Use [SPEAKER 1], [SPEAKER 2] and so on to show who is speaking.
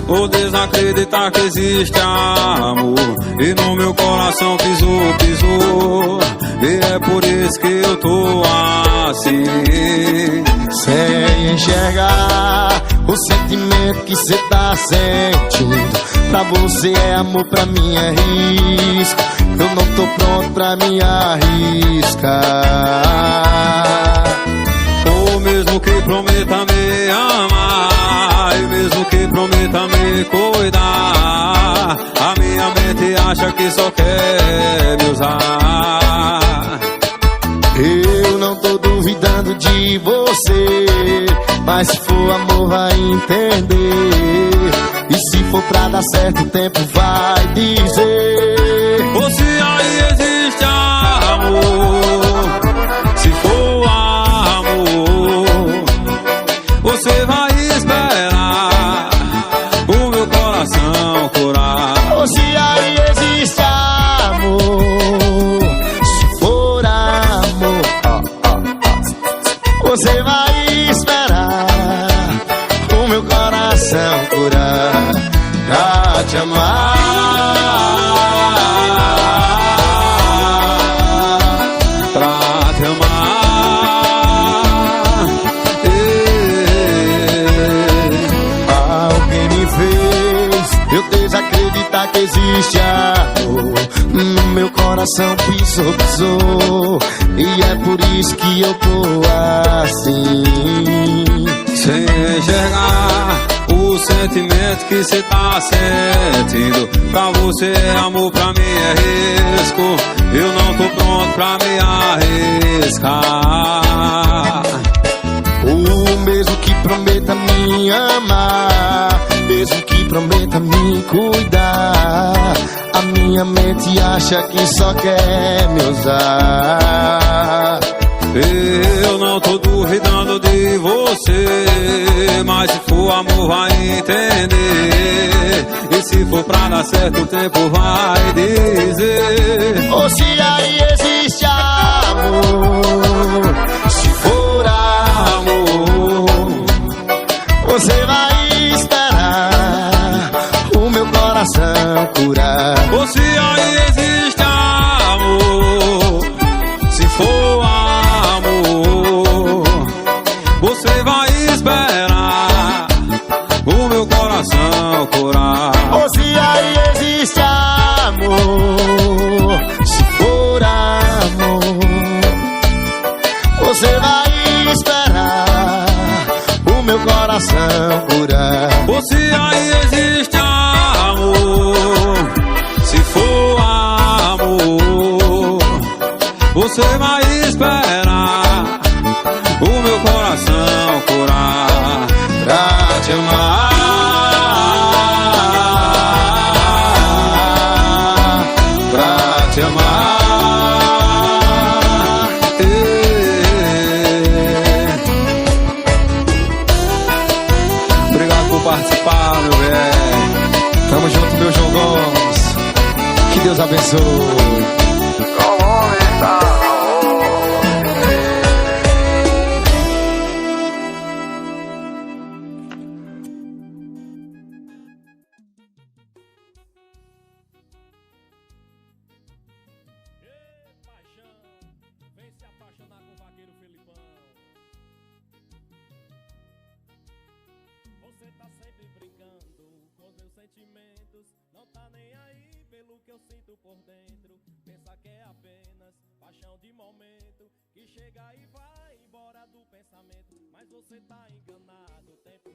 [SPEAKER 1] ou desacreditar que existe amor. E no meu coração pisou, pisou, e é por isso que eu tô assim.
[SPEAKER 2] Sem enxergar o sentimento que cê tá sentindo. Pra você é amor, pra mim é risco. Eu não tô pronto pra me arriscar.
[SPEAKER 1] Ou mesmo que prometa me amar, e mesmo que prometa me cuidar, a minha mente acha que só quer me usar.
[SPEAKER 2] Eu não tô duvidando de você, mas se for amor vai entender. E se for pra dar certo o tempo vai dizer.
[SPEAKER 1] Ou se aí existe amor, se for amor, você vai esperar o meu coração curar.
[SPEAKER 2] Ou se aí existe amor, se for amor, você vai esperar o meu coração curar. Pra te amar,
[SPEAKER 1] pra te amar.
[SPEAKER 2] Alguém me fez eu desacreditar que existe amor. No meu coração pisou, pisou, e é por isso que eu tô assim.
[SPEAKER 1] Sem enxergar o sentimento que cê tá sentindo. Pra você é amor, pra mim é risco. Eu não tô pronto pra me arriscar.
[SPEAKER 2] O mesmo que prometa me amar, mesmo que prometa me cuidar, a minha mente acha que só quer me usar.
[SPEAKER 1] Eu não tô duvidando de você, mas se for amor vai entender. E se for pra dar certo o tempo vai dizer.
[SPEAKER 2] Ou se aí existe amor, se for amor, você vai esperar o meu coração curar.
[SPEAKER 1] Ou se aí existe amor, se for amor, você vai esperar o meu coração curar.
[SPEAKER 2] Ou se aí existe amor, se for amor, você vai esperar o meu coração curar.
[SPEAKER 1] Ou se aí existe amor, se for amor, você vai esperar o meu coração curar.
[SPEAKER 2] Pra te amar, pra te amar.
[SPEAKER 1] Obrigado por participar, meu velho.
[SPEAKER 2] Tamo junto, meu João Gomes. Que Deus abençoe.
[SPEAKER 3] Vem se apaixonar com o vaqueiro Felipão. Você tá sempre brincando com meus sentimentos. Não tá nem aí pelo que eu sinto por dentro. Pensa que é apenas paixão de momento, que chega e vai embora do pensamento. Mas você tá enganado, o tempo